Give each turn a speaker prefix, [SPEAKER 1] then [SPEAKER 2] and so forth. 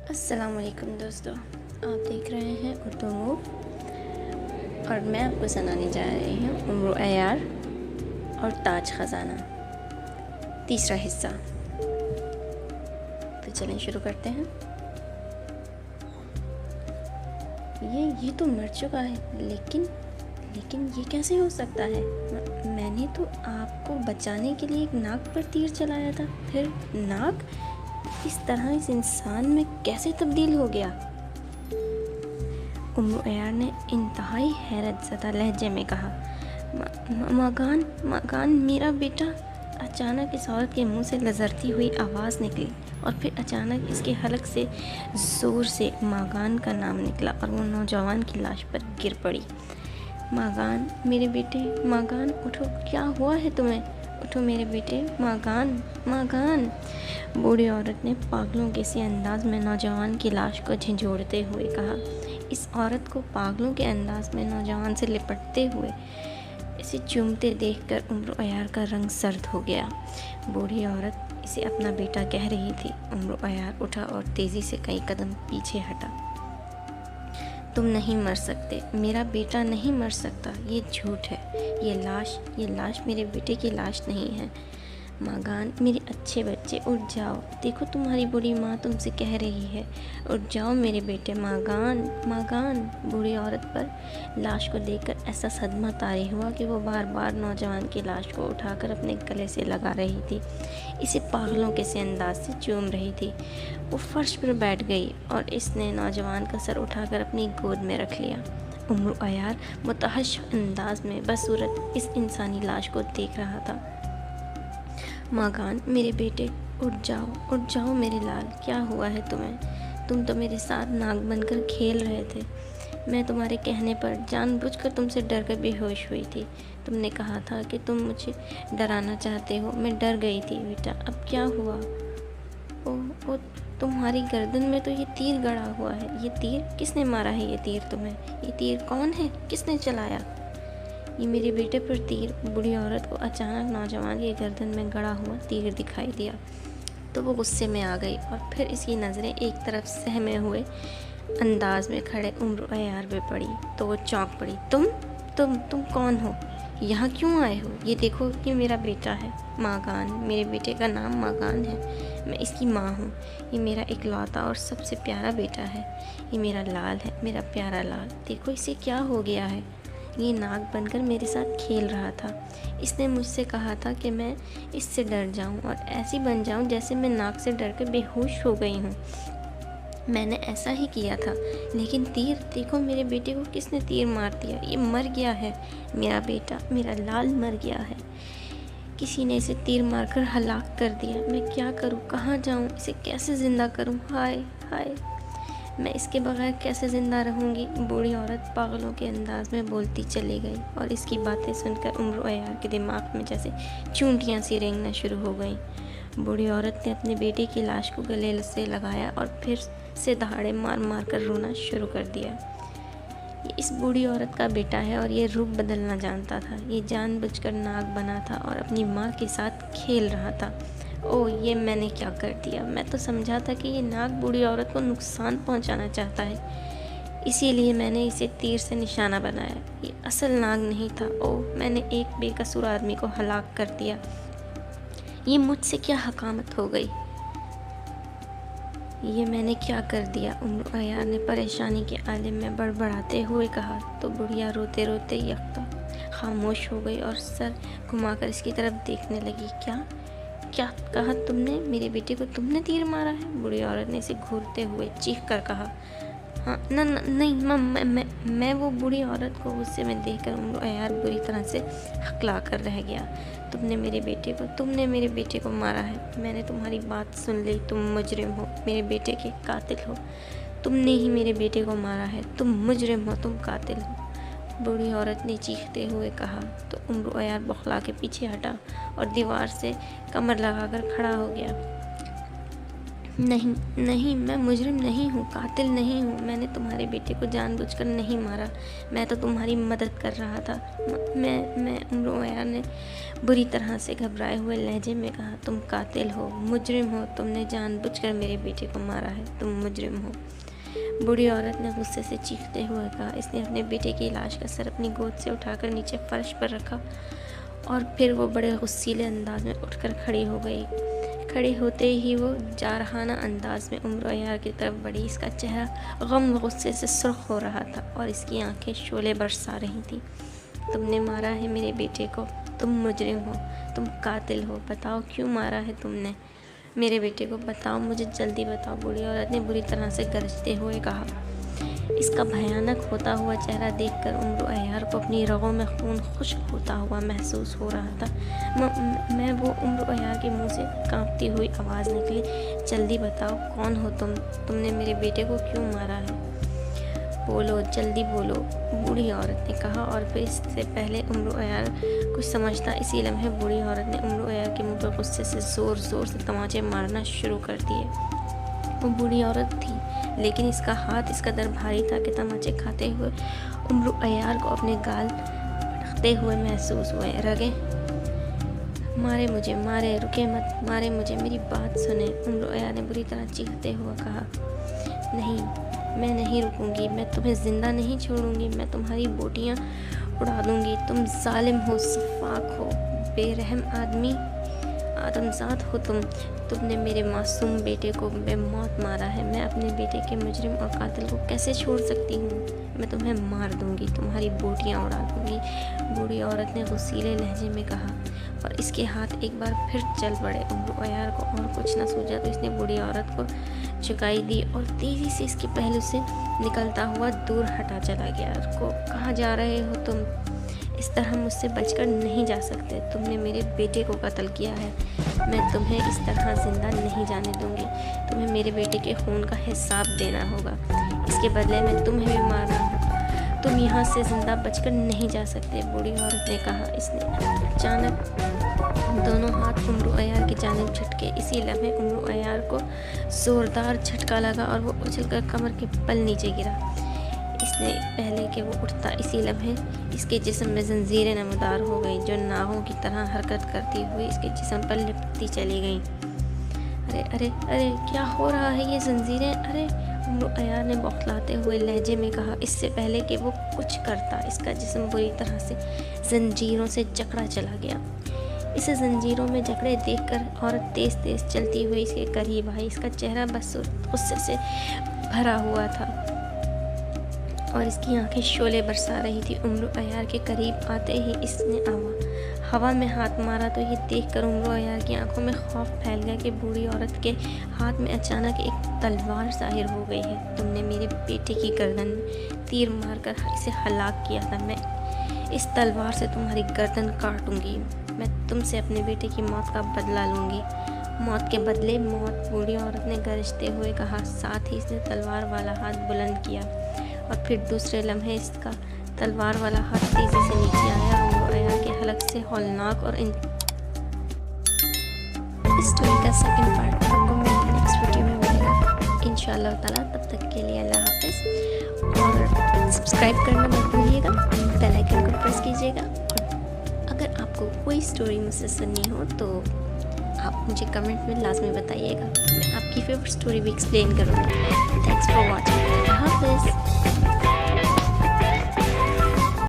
[SPEAKER 1] السلام علیکم دوستو، آپ دیکھ رہے ہیں اردو موو اور میں آپ کو سنانے جا رہی ہوں عمر و عیار اور تاج خزانہ تیسرا حصہ۔ تو چلیں شروع کرتے ہیں۔ یہ تو مر چکا ہے، لیکن یہ کیسے ہو سکتا ہے؟ میں نے تو آپ کو بچانے کے لیے ایک ناک پر تیر چلایا تھا، پھر ناک اس طرح اس انسان میں کیسے تبدیل ہو گیا؟ عمر و عیار نے انتہائی حیرت زدہ لہجے میں کہا، ماگان میرا بیٹا۔ اچانک اس عورت کے منہ سے لرزتی ہوئی آواز نکلی اور پھر اچانک اس کے حلق سے زور سے ماگان کا نام نکلا اور وہ نوجوان کی لاش پر گر پڑی۔ ماگان میرے بیٹے، ماگان اٹھو، کیا ہوا ہے تمہیں؟ اٹھو میرے بیٹے، ماگان۔ بوڑھی عورت نے پاگلوں کے سی انداز میں نوجوان کی لاش کو جھنجھوڑتے ہوئے کہا۔ اس عورت کو پاگلوں کے انداز میں نوجوان سے لپٹتے ہوئے اسے چومتے دیکھ کر عمر و عیار کا رنگ سرد ہو گیا۔ بوڑھی عورت اسے اپنا بیٹا کہہ رہی تھی۔ عمر و عیار اٹھا اور تیزی سے کئی قدم پیچھے ہٹا۔ تم نہیں مر سکتے، میرا بیٹا نہیں مر سکتا، یہ جھوٹ ہے۔ یہ لاش میرے بیٹے کی لاش نہیں ہے۔ ماگان میرے اچھے بچے، اٹھ جاؤ، دیکھو تمہاری بوڑھی ماں تم سے کہہ رہی ہے، اٹھ جاؤ میرے بیٹے۔ ماگان۔ بوڑھی عورت پر لاش کو دیکھ کر ایسا صدمہ طاری ہوا کہ وہ بار بار نوجوان کی لاش کو اٹھا کر اپنے گلے سے لگا رہی تھی، اسے پاگلوں کے سے انداز سے چوم رہی تھی۔ وہ فرش پر بیٹھ گئی اور اس نے نوجوان کا سر اٹھا کر اپنی گود میں رکھ لیا۔ عمر و عیار متحش انداز میں بصورت اس انسانی لاش کو دیکھ رہا تھا۔ ماگان میرے بیٹے، اٹھ جاؤ میرے لال، کیا ہوا ہے تمہیں؟ تم تو میرے ساتھ ناگ بن کر کھیل رہے تھے، میں تمہارے کہنے پر جان بوجھ کر تم سے ڈر کر بے ہوش ہوئی تھی۔ تم نے کہا تھا کہ تم مجھے ڈرانا چاہتے ہو، میں ڈر گئی تھی بیٹا، اب کیا ہوا؟ او تمہاری گردن میں تو یہ تیر گڑا ہوا ہے، یہ تیر کس نے مارا ہے؟ یہ تیر تمہیں، یہ تیر کون ہے؟ کس نے چلایا یہ میرے بیٹے پر تیر؟ بوڑھی عورت کو اچانک نوجوان کی گردن میں گڑا ہوا تیر دکھائی دیا تو وہ غصے میں آ گئی اور پھر اس کی نظریں ایک طرف سہمے ہوئے انداز میں کھڑے عمر و عیار پہ پڑی تو وہ چونک پڑی۔ تم کون ہو؟ یہاں کیوں آئے ہو؟ یہ دیکھو کہ میرا بیٹا ہے، ماگان، میرے بیٹے کا نام ماگان ہے، میں اس کی ماں ہوں، یہ میرا اکلوتا اور سب سے پیارا بیٹا ہے، یہ میرا لال ہے، میرا پیارا لال۔ دیکھو اسے کیا ہو گیا ہے، یہ ناگ بن کر میرے ساتھ کھیل رہا تھا، اس نے مجھ سے کہا تھا کہ میں اس سے ڈر جاؤں اور ایسی بن جاؤں جیسے میں ناگ سے ڈر کر بے ہوش ہو گئی ہوں۔ میں نے ایسا ہی کیا تھا، لیکن تیر، دیکھو میرے بیٹے کو کس نے تیر مار دیا، یہ مر گیا ہے، میرا بیٹا، میرا لال مر گیا ہے، کسی نے اسے تیر مار کر ہلاک کر دیا۔ میں کیا کروں، کہاں جاؤں، اسے کیسے زندہ کروں؟ ہائے ہائے، میں اس کے بغیر کیسے زندہ رہوں گی؟ بوڑھی عورت پاگلوں کے انداز میں بولتی چلی گئی اور اس کی باتیں سن کر عمر و عیار کے دماغ میں جیسے چونٹیاں سی رینگنا شروع ہو گئیں۔ بوڑھی عورت نے اپنے بیٹے کی لاش کو گلے سے لگایا اور پھر سے دہاڑے مار مار کر رونا شروع کر دیا۔ یہ اس بوڑھی عورت کا بیٹا ہے اور یہ روپ بدلنا جانتا تھا، یہ جان بوجھ کر ناگ بنا تھا اور اپنی ماں کے ساتھ کھیل رہا تھا۔ یہ میں نے کیا کر دیا؟ میں تو سمجھا تھا کہ یہ ناگ بوڑھی عورت کو نقصان پہنچانا چاہتا ہے، اسی لیے میں نے اسے تیر سے نشانہ بنایا، یہ اصل ناگ نہیں تھا۔ میں نے ایک بے قصور آدمی کو ہلاک کر دیا، یہ مجھ سے کیا حکامت ہو گئی؟ یہ میں نے کیا کر دیا؟ عمر و عیار نے پریشانی کے عالم میں بڑبڑاتے ہوئے کہا تو بڑھیا روتے روتے یکدم خاموش ہو گئی اور سر گھما کر اس کی طرف دیکھنے لگی۔ کیا کہا تم نے؟ میرے بیٹے کو تم نے تیر مارا ہے؟ بوڑھی عورت نے اسے گھورتے ہوئے چیخ کر کہا۔ ہاں، نہیں ماں، میں وہ بوڑھی عورت کو غصے میں دیکھ کر عمر و عیار بری طرح سے ہکلا کر رہ گیا۔ تم نے میرے بیٹے کو مارا ہے، میں نے تمہاری بات سن لی، تم مجرم ہو، میرے بیٹے کے قاتل ہو، تم نے ہی میرے بیٹے کو مارا ہے، تم مجرم ہو، تم قاتل ہو، بوڑھی عورت نے چیختے ہوئے کہا تو عمر و عیار بوکھلا کے پیچھے ہٹا اور دیوار سے کمر لگا کر کھڑا ہو گیا۔ نہیں نہیں، میں مجرم نہیں ہوں، قاتل نہیں ہوں، میں نے تمہارے بیٹے کو جان بوجھ کر نہیں مارا، میں تو تمہاری مدد کر رہا تھا۔ میں عمرو عیار نے بری طرح سے گھبرائے ہوئے لہجے میں کہا، تم قاتل ہو، مجرم ہو، تم نے جان بوجھ کر میرے بیٹے کو مارا ہے، تم مجرم ہو۔ بوڑھی عورت نے غصے سے چیختے ہوئے کہا۔ اس نے اپنے بیٹے کی لاش کا سر اپنی گود سے اٹھا کر نیچے فرش پر رکھا اور پھر وہ بڑے غصیلے انداز میں اٹھ کر کھڑی ہو گئی۔ کھڑے ہوتے ہی وہ جارحانہ انداز میں عمرو عیار کی طرف بڑھی۔ اس کا چہرہ غم و غصے سے سرخ ہو رہا تھا اور اس کی آنکھیں شعلے برسا رہی تھیں۔ تم نے مارا ہے میرے بیٹے کو، تم مجرم ہو، تم قاتل ہو، بتاؤ کیوں مارا ہے تم نے میرے بیٹے کو، بتاؤ مجھے، جلدی بتاؤ، بوڑھی عورت نے بری طرح سے گرجتے ہوئے کہا۔ اس کا بھیانک ہوتا ہوا چہرہ دیکھ کر عمرو عیار کو اپنی رگوں میں خون خشک ہوتا ہوا محسوس ہو رہا تھا۔ میں وہ عمرو عیار کے منہ سے کانپتی ہوئی آواز نکلی، جلدی بتاؤ کون ہو تم نے میرے بیٹے کو کیوں مارا ہے؟ بولو، جلدی بولو، بوڑھی عورت نے کہا، اور پھر اس سے پہلے عمرو عیار کچھ سمجھتا اسی لمحے بوڑھی عورت نے عمرو عیار کے منہ پر غصے سے زور زور سے تماچے مارنا شروع کر دیے۔ وہ بوڑھی عورت تھی لیکن اس کا ہاتھ اس قدر بھاری تھا کہ تماچے کھاتے ہوئے عمرو عیار کو اپنے گال پٹکتے ہوئے محسوس ہوئے۔ رگیں، مارے مجھے، مارے، رکے مت، مارے مجھے، میری بات سنیں، عمرو عیار نے بری طرح چیختے ہوئے کہا۔ نہیں، میں نہیں رکوں گی، میں تمہیں زندہ نہیں چھوڑوں گی، میں تمہاری بوٹیاں اڑا دوں گی، تم ظالم ہو، سفاک ہو، بے رحم آدمزاد ہو تم نے میرے معصوم بیٹے کو بے موت مارا ہے، میں اپنے بیٹے کے مجرم اور قاتل کو کیسے چھوڑ سکتی ہوں؟ میں تمہیں مار دوں گی، تمہاری بوٹیاں اڑا دوں گی، بوڑھی عورت نے غصیلے لہجے میں کہا، اور اس کے ہاتھ ایک بار پھر چل پڑے۔ عمرو عیار کو اور کچھ نہ سوچا تو اس نے بوڑھی عورت کو جھکائی دی اور تیزی سے اس کے پہلو سے نکلتا ہوا دور ہٹا چلا گیا۔ کہاں جا رہے ہو تم؟ اس طرح مجھ سے بچ کر نہیں جا سکتے، تم نے میرے بیٹے کو قتل کیا ہے، میں تمہیں اس طرح زندہ نہیں جانے دوں گی، تمہیں میرے بیٹے کے خون کا حساب دینا ہوگا، اس کے بدلے میں تمہیں بھی مارنا ہوگا، تم یہاں سے زندہ بچ کر نہیں جا سکتے، بوڑھی عورت نے کہا۔ اس نے اچانک دونوں ہاتھ عمرو عیار کی جانب جھٹکے۔ اسی لمحے عمرو عیار کو زوردار جھٹکا لگا اور وہ اچھل کر کمر کے بل نیچے گرا۔ اس نے پہلے کہ وہ اٹھتا اسی لمحے اس کے جسم میں زنجیریں نمودار ہو گئیں جو ناغوں کی طرح حرکت کرتی ہوئی اس کے جسم پر لپٹتی چلی گئیں۔ ارے ارے ارے، کیا ہو رہا ہے؟ یہ زنجیریں، ارے، عمرو عیار نے بوکھلاتے ہوئے لہجے میں کہا۔ اس سے پہلے کہ وہ کچھ کرتا اس کا جسم بری طرح سے زنجیروں سے جکڑا چلا گیا۔ اسے زنجیروں میں جکڑے دیکھ کر عورت تیز تیز چلتی ہوئی اس کے قریب آئی۔ اس کا چہرہ بس غصے سے بھرا ہوا تھا اور اس کی آنکھیں شعلے برسا رہی تھی۔ عمرو عیار کے قریب آتے ہی اس نے ہوا میں ہاتھ مارا تو یہ دیکھ کر عمرو عیار کی آنکھوں میں خوف پھیل گیا کہ بوڑھی عورت کے ہاتھ میں اچانک ایک تلوار ظاہر ہو گئی ہے۔ تم نے میرے بیٹے کی گردن میں تیر مار کر اسے ہلاک کیا تھا، میں اس تلوار سے تمہاری گردن کاٹوں گی، میں تم سے اپنے بیٹے کی موت کا بدلہ لوں گی، موت کے بدلے موت، بوڑھی عورت نے گرجتے ہوئے کہا۔ ساتھ ہی اس نے تلوار والا ہاتھ بلند کیا اور پھر دوسرے لمحے اس کا تلوار والا ہاتھ تیزی سے نیچے آیا۔ عمرو عیار کے حلق سے ہولناک اور اسٹوری کا سیکنڈ پارٹ آپ کو میری نیکسٹ ویڈیو میں ملے گا انشاءاللہ تعالیٰ۔ تب تک کے لیے اللہ حافظ، اور سبسکرائب کرنا مت بھولیے گا، بیل آئیکن کو پریس کیجیے گا، اور اگر آپ کو کوئی اسٹوری مجھ سے سننی ہو تو آپ مجھے کمنٹ میں لازمی بتائیے گا، میں آپ کی فیوریٹ اسٹوری بھی ایکسپلین کروں گی۔ تھینکس فار واچنگ، اللہ حافظ۔